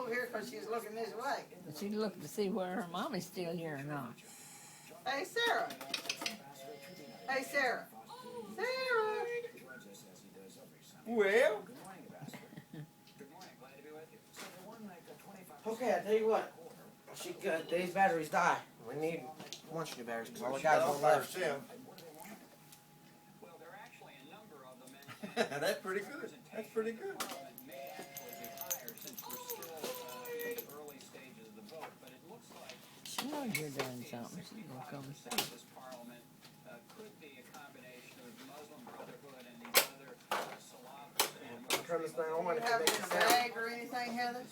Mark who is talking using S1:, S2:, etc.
S1: over here because she's looking this way.
S2: She looked to see where her mommy's still here or not.
S1: Hey, Sarah. Hey, Sarah. Sarah.
S3: Well. Okay, I tell you what. These batteries die. We need a bunch of new batteries because all the guys won't left.
S4: That's pretty good. That's pretty good.
S2: She knows you're doing something. She's gonna come see.
S3: Turn this thing on.
S1: You have it in a bag or anything, Heather?